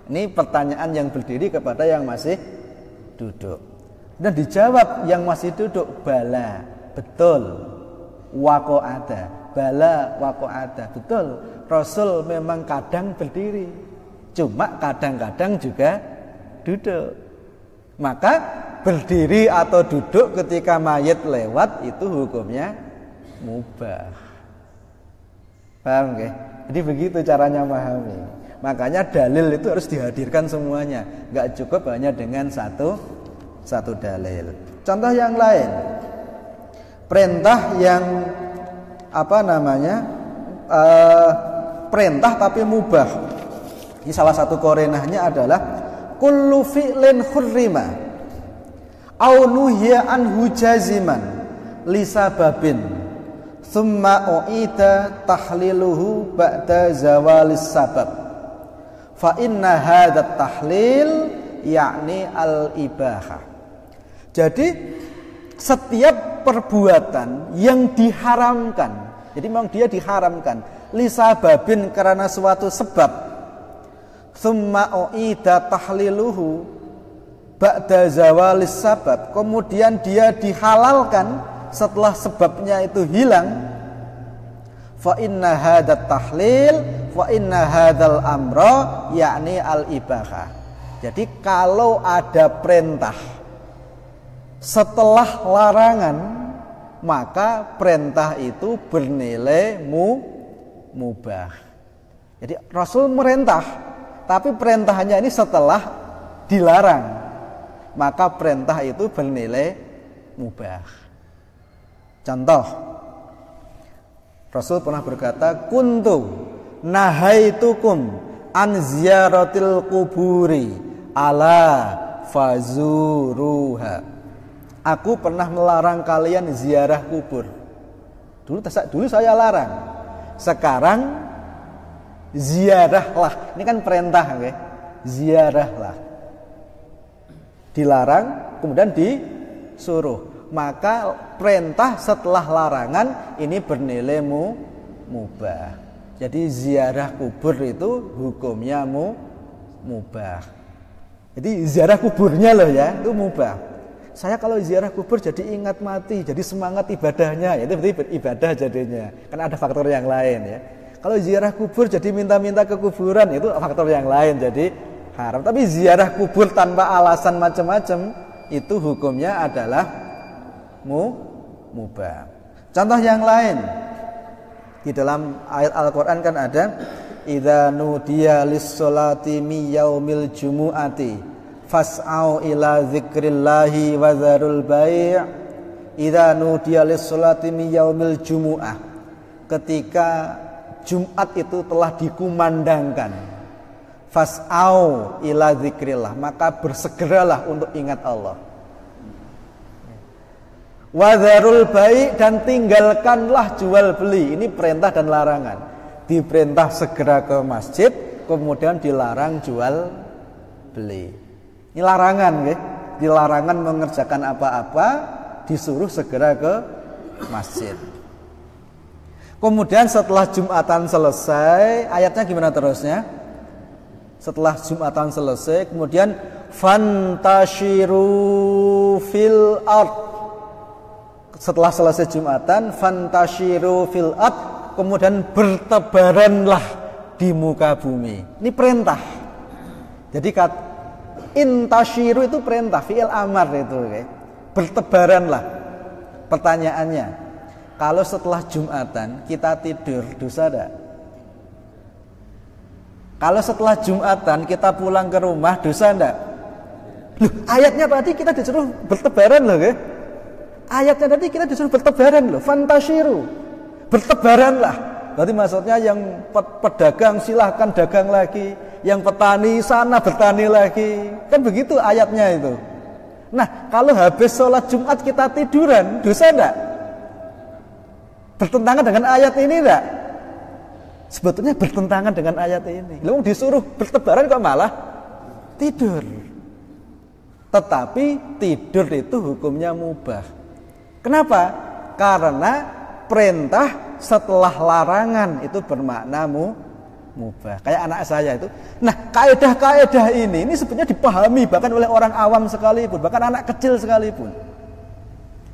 Ini pertanyaan yang berdiri kepada yang masih duduk. Dan dijawab yang masih duduk, bala, betul. Waqa'ada, bala waqa'ada, betul. Rasul memang kadang berdiri, cuma kadang-kadang juga duduk. Maka berdiri atau duduk ketika mayit lewat itu hukumnya mubah. Paham nggih? Jadi begitu caranya memahami. Makanya dalil itu harus dihadirkan semuanya, enggak cukup hanya dengan satu dalil. Contoh yang lain, perintah yang perintah tapi mubah. Ini salah satu korenahnya adalah kullu fi'lin hurrima au nuhiya anhu jaziman li sababin thumma u'ida tahliluhu ba'da zawalis sabab fa inna hadha tahlil yakni al-ibahah. Jadi setiap perbuatan yang diharamkan, jadi memang dia diharamkan li sababin karena suatu sebab, thumma u'ida tahliluhu ba'da zawalis sabab, kemudian dia dihalalkan setelah sebabnya itu hilang, fa inna hadat tahlil fa inna hadal amra yakni al-ibahah. Jadi kalau ada perintah setelah larangan, maka perintah itu bernilai mubah. Jadi Rasul merintah, tapi perintahnya ini setelah dilarang, maka perintah itu bernilai mubah. Contoh, Rasul pernah berkata, kuntu nahaitukum an ziyaratil kuburi ala fazuruha. Aku pernah melarang kalian ziarah kubur. Dulu saya larang. Sekarang ziarahlah. Ini kan perintah, okay? Ziarahlah. Dilarang, kemudian disuruh. Maka perintah setelah larangan ini bernilai mubah. Jadi ziarah kubur itu hukumnya mubah. Jadi ziarah kuburnya loh ya, itu mubah. Saya kalau ziarah kubur jadi ingat mati, jadi semangat ibadahnya, itu berarti ibadah jadinya. Kan ada faktor yang lain ya. Kalau ziarah kubur jadi minta-minta ke kuburan, itu faktor yang lain, jadi haram. Tapi ziarah kubur tanpa alasan macam-macam, itu hukumnya adalah mubah. Contoh yang lain, di dalam ayat Al-Quran kan ada, idza nudiya lis-sholati mi yaumil jumu'ati fas'au ila dzikrillahi wa dzarul bai'. Idza nudiya lis-sholati mi yaumil jumu'ah, ketika Jumat itu telah dikumandangkan, fas'au ila dzikrillah, maka bersegeralah untuk ingat Allah. Wa dzarul bai', dan tinggalkanlah jual beli. Ini perintah dan larangan. Diperintah segera ke masjid, kemudian dilarang jual beli. Ini larangan, ya. Dilarangan mengerjakan apa-apa, disuruh segera ke masjid. Kemudian setelah Jumatan selesai, ayatnya gimana terusnya? Setelah Jumatan selesai, kemudian fantashiru fil ard. Setelah selesai Jumatan, fantashiru fil ard, kemudian bertebaranlah di muka bumi. Ini perintah. Jadi intashiru itu perintah, fi'il amar itu, okay? Bertebaranlah. Pertanyaannya, kalau setelah Jumatan kita tidur, dosa enggak? Kalau setelah Jumatan kita pulang ke rumah, dosa enggak? Loh, ayatnya tadi kita disuruh bertebaran loh, okay? Ayatnya tadi kita disuruh bertebaran loh, fantashiru, bertebaranlah. Berarti maksudnya yang pedagang silahkan dagang lagi, yang petani sana bertani lagi, kan begitu ayatnya itu. Nah, kalau habis sholat Jumat kita tiduran, dosa enggak? Bertentangan dengan ayat ini enggak? Sebetulnya bertentangan dengan ayat ini. Lalu disuruh bertebaran kok malah tidur. Tetapi tidur itu hukumnya mubah. Kenapa? Karena perintah setelah larangan itu bermakna mubah. Kayak anak saya itu. Nah, kaedah-kaedah ini sebetulnya dipahami bahkan oleh orang awam sekalipun, bahkan anak kecil sekalipun.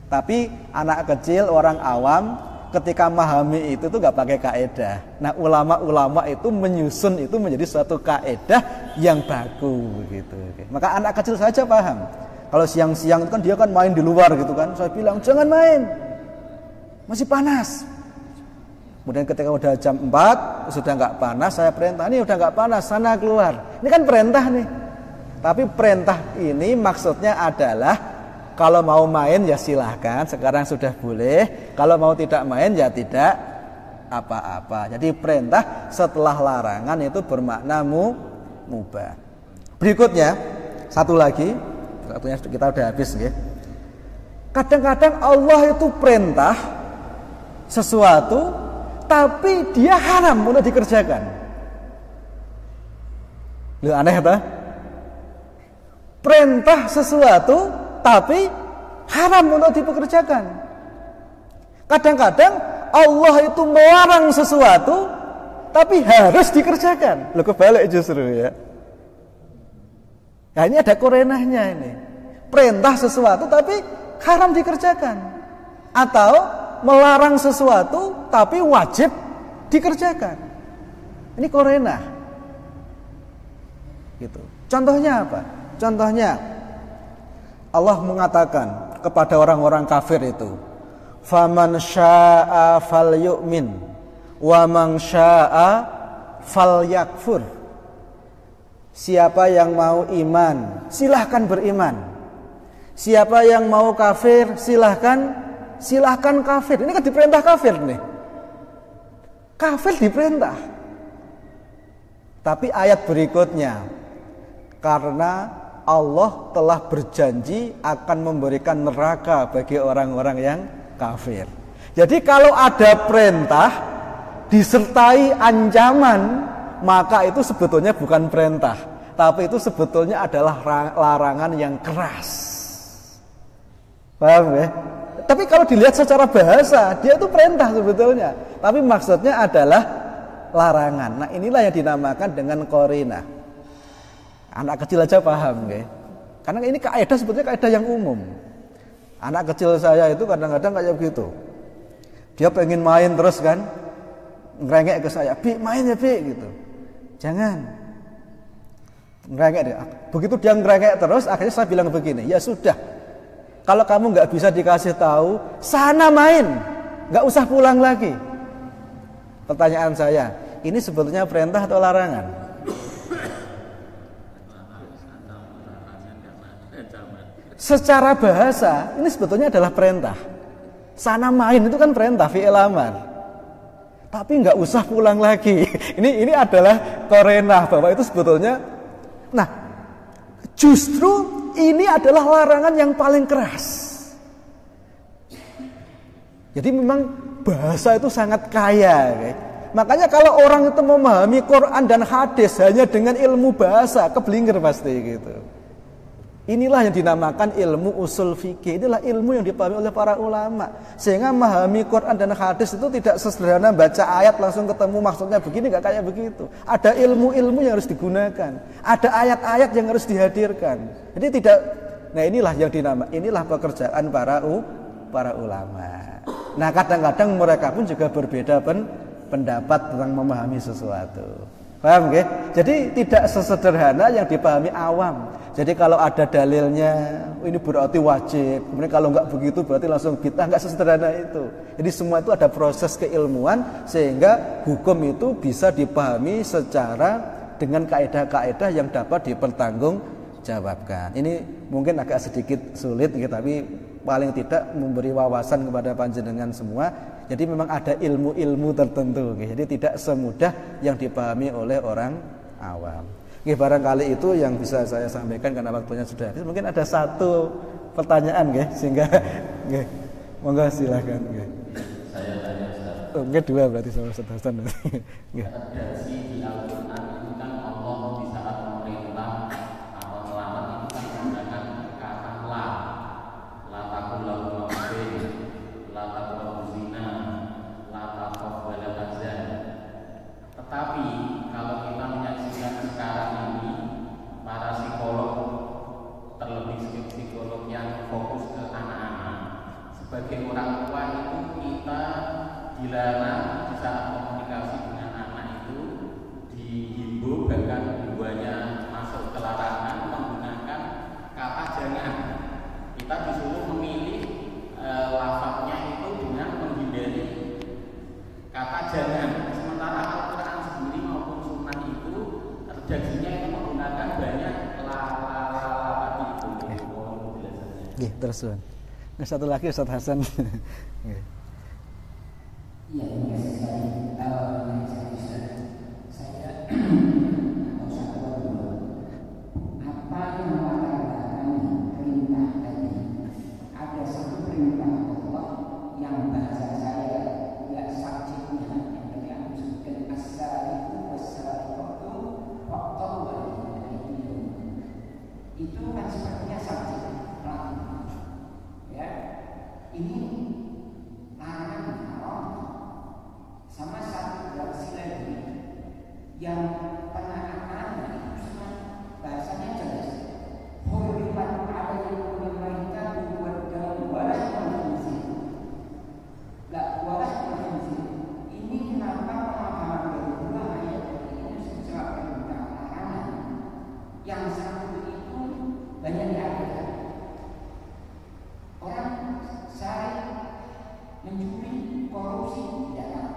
Tapi anak kecil, orang awam ketika memahami itu tuh nggak pakai kaedah. Nah, ulama-ulama itu menyusun itu menjadi suatu kaedah yang baku gitu. Maka anak kecil saja paham. Kalau siang-siang itu kan dia kan main di luar gitu kan. Saya bilang jangan main, masih panas. Kemudian ketika udah jam 4 sudah nggak panas, saya perintah, ini udah nggak panas, sana keluar. Ini kan perintah nih. Tapi perintah ini maksudnya adalah kalau mau main ya silahkan, sekarang sudah boleh. Kalau mau tidak main ya tidak apa-apa. Jadi perintah setelah larangan itu bermakna mubah. Berikutnya satu lagi, waktunya kita udah habis ya. Kadang-kadang Allah itu perintah sesuatu tapi dia haram untuk dikerjakan. Loh, aneh apa? Perintah sesuatu tapi haram untuk dipekerjakan. Kadang-kadang Allah itu melarang sesuatu tapi harus dikerjakan. Loh, kebalik justru ya. Nah, ini ada korenahnya ini. Perintah sesuatu tapi haram dikerjakan. Atau melarang sesuatu tapi wajib dikerjakan. Ini korenah. Gitu. Contohnya apa? Contohnya Allah mengatakan kepada orang-orang kafir itu, "Faman syaa'a falyu'min wa man syaa'a falyakfur." Siapa yang mau iman, silahkan beriman. Siapa yang mau kafir, silahkan kafir. Ini kan diperintah kafir nih. Kafir diperintah. Tapi ayat berikutnya, karena Allah telah berjanji akan memberikan neraka bagi orang-orang yang kafir. Jadi kalau ada perintah disertai ancaman, maka itu sebetulnya bukan perintah, tapi itu sebetulnya adalah larangan yang keras. Paham ya? Tapi kalau dilihat secara bahasa, dia itu perintah sebetulnya, tapi maksudnya adalah larangan. Nah, inilah yang dinamakan dengan qarinah. Anak kecil aja paham ya. Karena ini kaidah sebetulnya kaidah yang umum. Anak kecil saya itu kadang-kadang kayak begitu. Dia pengen main terus kan, ngerengek ke saya, "Bi, main ya, Bi," gitu. Jangan. Ngerengek dia. Begitu dia ngerengek terus, akhirnya saya bilang begini, "Ya sudah. Kalau kamu nggak bisa dikasih tahu, sana main, nggak usah pulang lagi." Pertanyaan saya, ini sebetulnya perintah atau larangan? Secara bahasa, ini sebetulnya adalah perintah. Sana main itu kan perintah, fi'il amar. Tapi nggak usah pulang lagi. Ini adalah korenah bahwa itu sebetulnya. Nah, justru ini adalah larangan yang paling keras. Jadi memang bahasa itu sangat kaya. Makanya kalau orang itu memahami Quran dan hadis hanya dengan ilmu bahasa, keblinger pasti gitu. Inilah yang dinamakan ilmu usul fikih. Inilah ilmu yang dipahami oleh para ulama. Sehingga memahami Quran dan hadis itu tidak sesederhana baca ayat langsung ketemu maksudnya begini, gak kayak begitu. Ada ilmu-ilmu yang harus digunakan. Ada ayat-ayat yang harus dihadirkan. Jadi tidak. Nah, inilah pekerjaan para ulama. Nah, kadang-kadang mereka pun juga berbeda pendapat tentang memahami sesuatu. Paham nggih? Jadi tidak sesederhana yang dipahami awam. Jadi kalau ada dalilnya ini berarti wajib, kemudian kalau enggak begitu berarti langsung bid'ah, enggak sesederhana itu. Jadi semua itu ada proses keilmuan sehingga hukum itu bisa dipahami secara dengan kaidah-kaidah yang dapat dipertanggungjawabkan. Ini mungkin agak sedikit sulit gitu, tapi paling tidak memberi wawasan kepada panjenengan semua. Jadi memang ada ilmu-ilmu tertentu gitu. Jadi tidak semudah yang dipahami oleh orang awam. Oke, barangkali itu yang bisa saya sampaikan karena waktunya sudah habis. Mungkin ada satu pertanyaan nggih, sehingga nggih. Monggo silakan nggih. Saya tanya Ustaz. Oh, mungkin dua berarti sama Ustaz Hasan. Nggih. Redaksi di Al-Qur'an itu kan Allah di saat memerintah atau melarang itu kan menggunakan kata la taqul lahum ma'afin, la taqrabu zina, la taqrabu wala tahzan. Tetapi kalau kita menyaksikan sekarang ini para psikolog, terlebih psikolog yang fokus ke anak-anak, sebagai orang tua itu kita dilarang di saat komunikasi dengan anak itu dihimbau bahkan himbauannya masuk ke larangan menggunakan kata jangan. Kita disuruh memilih lafaznya itu dengan menghindari kata jangan. Sementara Al-Quran sendiri maupun Sunnah itu redaksinya itu menggunakan banyak tadi itu. Nggih, terus. Nah, satu lagi Ustaz Hasan. Nggih. Iya, terima kasih sekali. Saya mau satu dulu. Apa yang melatar belakangi perintah tadi? Ada satu perintah Allah yang bahasa saya ya subjeknya yang tadi aku sebutkan as-sariqu was-sariqatu faqtalu aydiyahum. Itu kan sepertinya subjek pelaku. Ya, ini larangan haram. Sama satu redaksi lagi yang penanganannya itu sama bahasanya jelas. Hurrimat alaikumul maitatu wad-damu wa lahmul khinzir. La wa lahmul khinzir. Ini kenapa pemahaman kedua ayat ini secara perintah larangan. Yang satu itu banyak diabaikan. Orang sari mencuri, korupsi tidak tahu.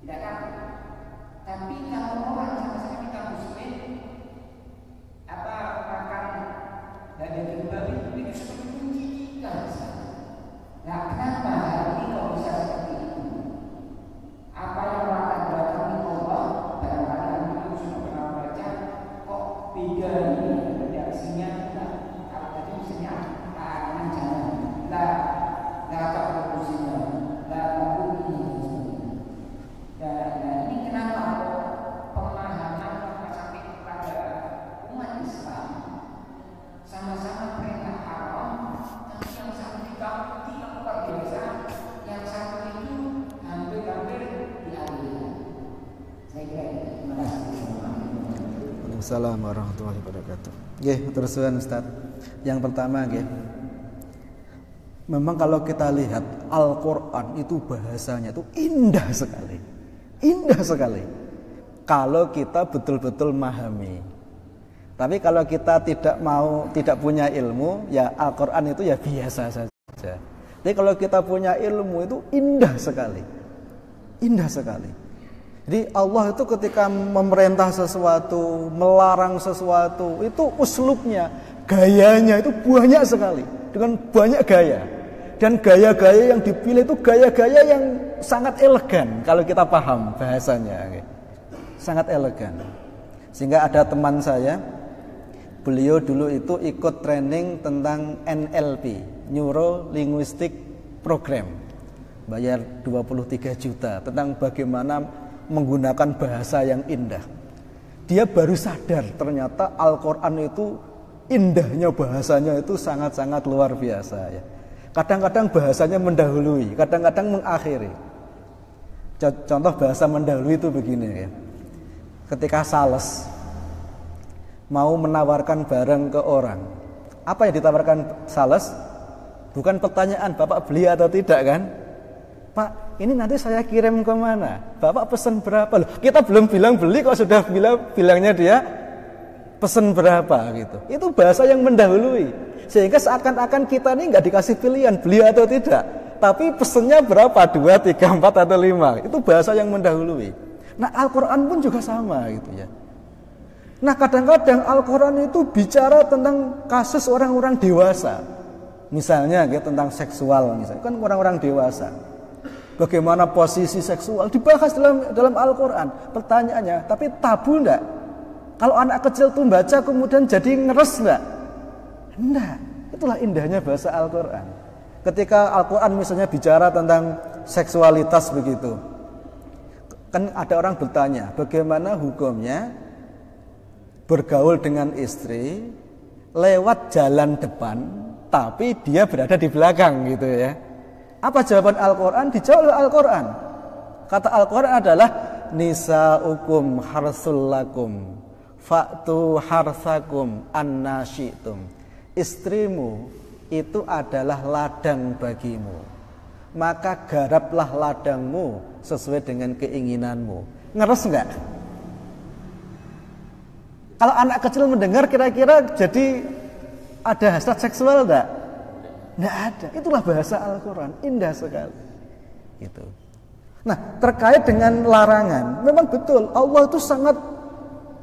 Tidak tahu. Tapi kalau orang sama-sama kita muslim makan daging babi itu seperti menjijikan. Nah, kenapa hari ini kok bisa seperti itu? Apa yang melatar belakangi Allah? Barangkali itu sudah pernah baca. Kok beda ini redaksinya? Kalau tadi misalnya larangan jangan, la taqrabuzinna, la taqulu. Dan ini kenapa pemahaman sampai kepada umat Islam sama-sama perintah haram, tapi yang satu tidak luar biasa, yang satu itu hampir dialihkan. Saya kira itu. Terima kasih. Waalaikumsalam warahmatullahi wabarakatuh. Nggih, terusan Ustaz. Yang pertama nggih. Memang kalau kita lihat Al-Qur'an itu bahasanya itu indah sekali. Indah sekali. Kalau kita betul-betul memahami. Tapi kalau kita tidak punya ilmu, ya Al-Qur'an itu ya biasa saja. Jadi kalau kita punya ilmu itu indah sekali. Indah sekali. Jadi Allah itu ketika memerintah sesuatu, melarang sesuatu, itu uslubnya, gayanya itu banyak sekali. Dengan banyak gaya. Dan gaya-gaya yang dipilih itu gaya-gaya yang sangat elegan kalau kita paham bahasanya. Sangat elegan. Sehingga ada teman saya, beliau dulu itu ikut training tentang NLP, Neuro Linguistic Program. Bayar 23 juta tentang bagaimana menggunakan bahasa yang indah. Dia baru sadar ternyata Al-Quran itu indahnya bahasanya itu sangat-sangat luar biasa ya. Kadang-kadang bahasanya mendahului, kadang-kadang mengakhiri. Contoh bahasa mendahului itu begini ya. Ketika sales mau menawarkan barang ke orang, apa yang ditawarkan sales? Bukan pertanyaan Bapak beli atau tidak kan? Pak, ini nanti saya kirim kemana? Bapak pesan berapa? Loh, kita belum bilang beli kok sudah bilangnya dia pesan berapa gitu. Itu bahasa yang mendahului. Sehingga seakan-akan kita ini nggak dikasih pilihan beli atau tidak. Tapi pesannya berapa? 2, 3, 4 atau 5. Itu bahasa yang mendahului. Nah, Al-Quran pun juga sama gitu ya. Nah, kadang-kadang Al-Quran itu bicara tentang kasus orang-orang dewasa. Misalnya gitu, tentang seksual misalnya. Kan orang-orang dewasa. Bagaimana posisi seksual dibahas dalam Al-Quran. Pertanyaannya, tapi tabu enggak? Kalau anak kecil tuh baca kemudian jadi ngeres enggak? Enggak. Itulah indahnya bahasa Al-Quran. Ketika Al-Quran misalnya bicara tentang seksualitas begitu, kan ada orang bertanya, bagaimana hukumnya bergaul dengan istri lewat jalan depan, tapi dia berada di belakang gitu ya. Apa jawaban Al-Quran? Dijawab oleh Al-Quran. Kata Al-Quran adalah nisa'ukum harsul lakum fa'tu harsakum anna syi'tum. Istrimu itu adalah ladang bagimu, maka garaplah ladangmu sesuai dengan keinginanmu. Ngeres enggak? Kalau anak kecil mendengar kira-kira jadi ada hasrat seksual enggak? Enggak ada. Itulah bahasa Al-Quran, indah sekali. Gitu. Nah, terkait dengan larangan, memang betul Allah itu sangat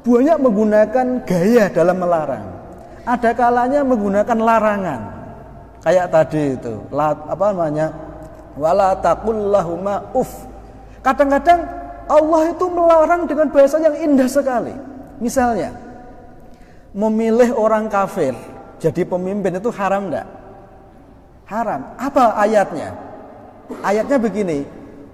banyak menggunakan gaya dalam melarang. Ada kalanya menggunakan larangan. Kayak tadi itu, wala taqul lahuma uff. Kadang-kadang Allah itu melarang dengan bahasa yang indah sekali. Misalnya, memilih orang kafir jadi pemimpin itu haram enggak? Haram. Apa ayatnya? Ayatnya begini,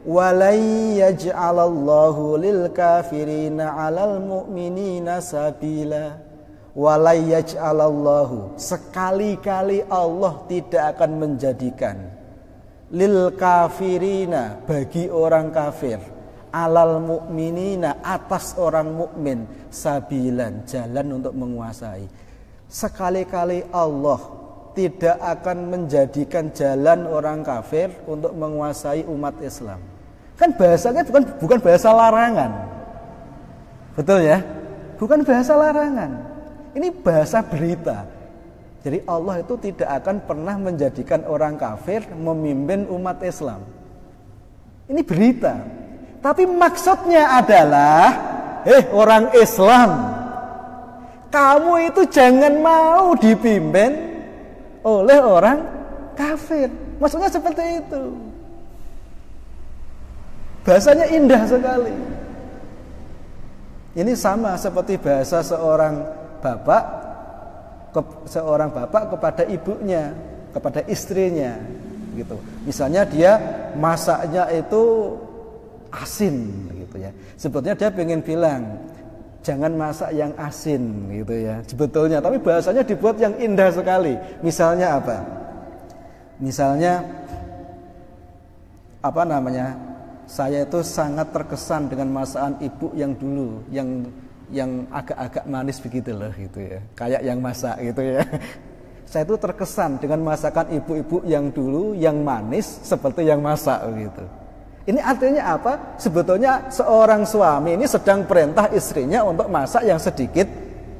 walai yaj'alallahu lil kafirina 'alal mu'minina sabila. Walai yaj'alallahu, sekali-kali Allah tidak akan menjadikan lil kafirina, bagi orang kafir, 'alal mu'minina, atas orang mukmin, sabilan, jalan untuk menguasai. Sekali-kali Allah tidak akan menjadikan jalan orang kafir untuk menguasai umat Islam. Kan bahasanya bukan bahasa larangan. Betul ya? Bukan bahasa larangan. Ini bahasa berita. Jadi Allah itu tidak akan pernah menjadikan orang kafir memimpin umat Islam. Ini berita. Tapi maksudnya adalah, orang Islam, kamu itu jangan mau dipimpin oleh orang kafir. Maksudnya seperti itu. Bahasanya indah sekali. Ini sama seperti bahasa seorang bapak kepada ibunya, kepada istrinya gitu. Misalnya dia masaknya itu asin gitu ya. Sebetulnya dia pengen bilang jangan masak yang asin gitu ya. Sebetulnya tapi bahasanya dibuat yang indah sekali. Misalnya apa? Misalnya saya itu sangat terkesan dengan masakan ibu yang dulu, yang agak-agak manis begitu loh gitu ya, kayak yang masak gitu ya. Saya itu terkesan dengan masakan ibu-ibu yang dulu yang manis seperti yang masak gitu. Ini artinya apa? Sebetulnya seorang suami ini sedang perintah istrinya untuk masak yang sedikit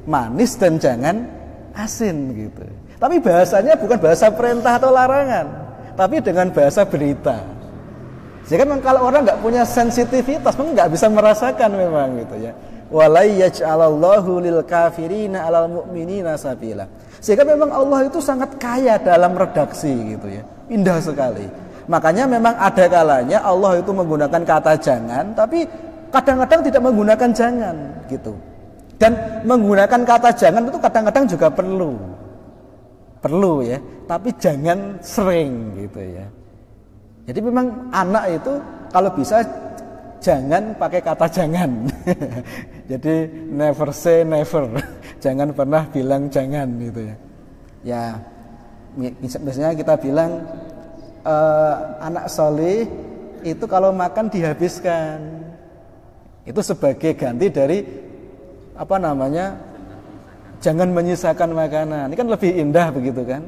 manis dan jangan asin gitu. Tapi bahasanya bukan bahasa perintah atau larangan, tapi dengan bahasa berita. Jadi kan kalau orang nggak punya sensitivitas, memang nggak bisa merasakan memang gitu ya. Walai yaj'alallahu lil kafirina 'alal mu'minina sabila. Sehingga memang Allah itu sangat kaya dalam redaksi gitu ya. Indah sekali. Makanya memang ada kalanya Allah itu menggunakan kata jangan, tapi kadang-kadang tidak menggunakan jangan gitu. Dan menggunakan kata jangan itu kadang-kadang juga perlu. Perlu ya, tapi jangan sering gitu ya. Jadi memang anak itu kalau bisa jangan pakai kata jangan. Jadi never say never. Jangan pernah bilang jangan gitu ya. Ya, biasanya kita bilang anak soleh itu kalau makan dihabiskan. Itu sebagai ganti dari jangan menyisakan makanan. Ini kan lebih indah begitu kan.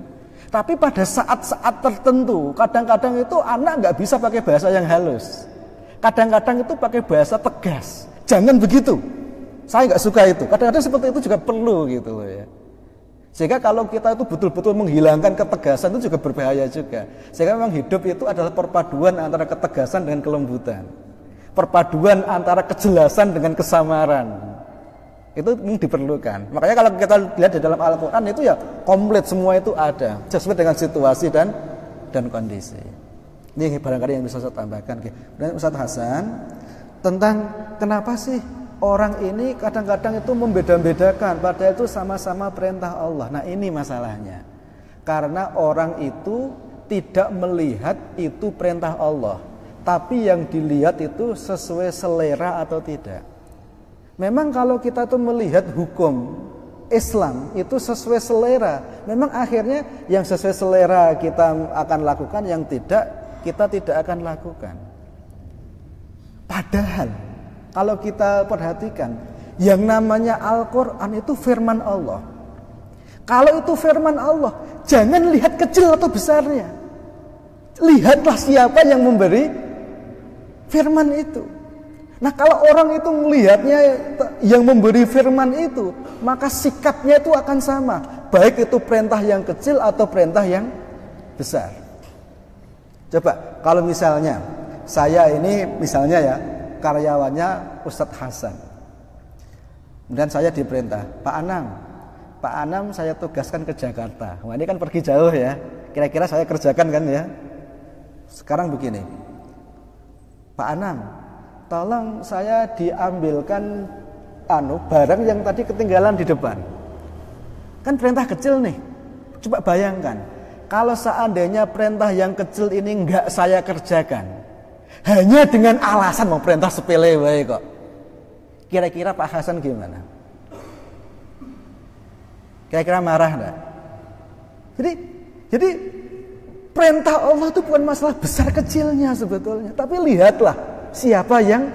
Tapi pada saat-saat tertentu, kadang-kadang itu anak nggak bisa pakai bahasa yang halus. Kadang-kadang itu pakai bahasa tegas. Jangan begitu. Saya nggak suka itu. Kadang-kadang seperti itu juga perlu gitu loh ya. Sehingga kalau kita itu betul-betul menghilangkan ketegasan itu juga berbahaya juga. Sehingga memang hidup itu adalah perpaduan antara ketegasan dengan kelembutan. Perpaduan antara kejelasan dengan kesamaran. Itu diperlukan. Makanya kalau kita lihat di dalam Al-Quran itu ya komplit semua itu ada. Sesuai dengan situasi dan kondisi. Ini barangkali yang bisa saya tambahkan. Dan Ustaz Hasan, tentang kenapa sih orang ini kadang-kadang itu membeda-bedakan, padahal itu sama-sama perintah Allah. Nah ini masalahnya. Karena orang itu tidak melihat itu perintah Allah, tapi yang dilihat itu sesuai selera atau tidak. Memang kalau kita tuh melihat hukum Islam itu sesuai selera, memang akhirnya yang sesuai selera kita akan lakukan, yang tidak kita tidak akan lakukan. Padahal kalau kita perhatikan, yang namanya Al-Quran itu firman Allah. Kalau itu firman Allah, jangan lihat kecil atau besarnya. Lihatlah siapa yang memberi firman itu. Nah kalau orang itu melihatnya yang memberi firman itu, maka sikapnya itu akan sama. Baik itu perintah yang kecil atau perintah yang besar. Coba kalau misalnya saya ini misalnya ya karyawannya Ustadz Hasan. Kemudian saya diperintah, Pak Anam saya tugaskan ke Jakarta. Wah ini kan pergi jauh ya. Kira-kira saya kerjakan kan ya. Sekarang begini, Pak Anam, tolong saya diambilkan barang yang tadi ketinggalan di depan. Kan perintah kecil nih. Coba bayangkan, kalau seandainya perintah yang kecil ini enggak saya kerjakan, hanya dengan alasan mau perintah sepele wae kok. Kira-kira Pak Hasan gimana? Kira-kira marah enggak? Jadi perintah Allah itu bukan masalah besar kecilnya sebetulnya, tapi lihatlah siapa yang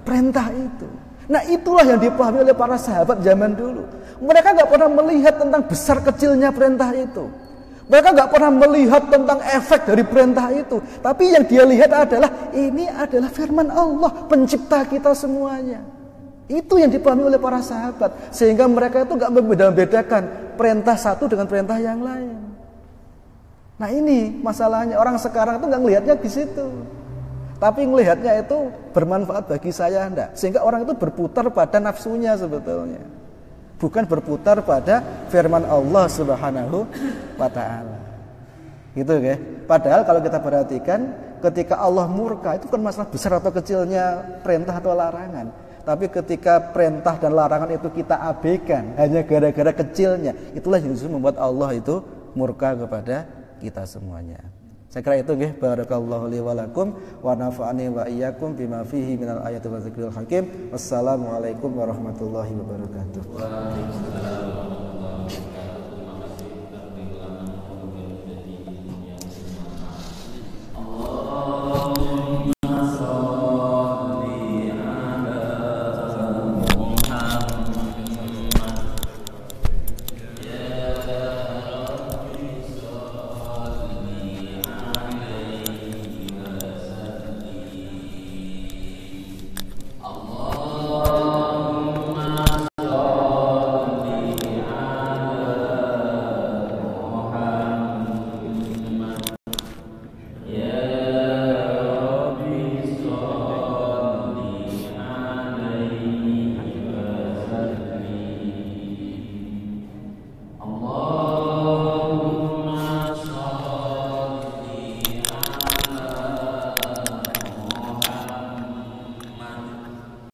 perintah itu. Nah itulah yang dipahami oleh para sahabat zaman dulu. Mereka gak pernah melihat tentang besar kecilnya perintah itu. Mereka gak pernah melihat tentang efek dari perintah itu. Tapi yang dia lihat adalah ini adalah firman Allah, pencipta kita semuanya. Itu yang dipahami oleh para sahabat. Sehingga mereka itu gak membeda-bedakan perintah satu dengan perintah yang lain. Nah ini masalahnya, orang sekarang itu gak melihatnya di situ. Tapi melihatnya itu bermanfaat bagi saya enggak. Sehingga orang itu berputar pada nafsunya sebetulnya. Bukan berputar pada firman Allah Subhanahu wa ta'ala. Gitu ya. Padahal kalau kita perhatikan, ketika Allah murka itu bukan masalah besar atau kecilnya perintah atau larangan. Tapi ketika perintah dan larangan itu kita abaikan hanya gara-gara kecilnya, itulah yang justru membuat Allah itu murka kepada kita semuanya. Saya kira itu nggih, barakallahu li wa lakum wa nafa'ani wa iyyakum bima fihi minal ayati wa dzikril hakim. Wassalamualaikum warahmatullahi wabarakatuh.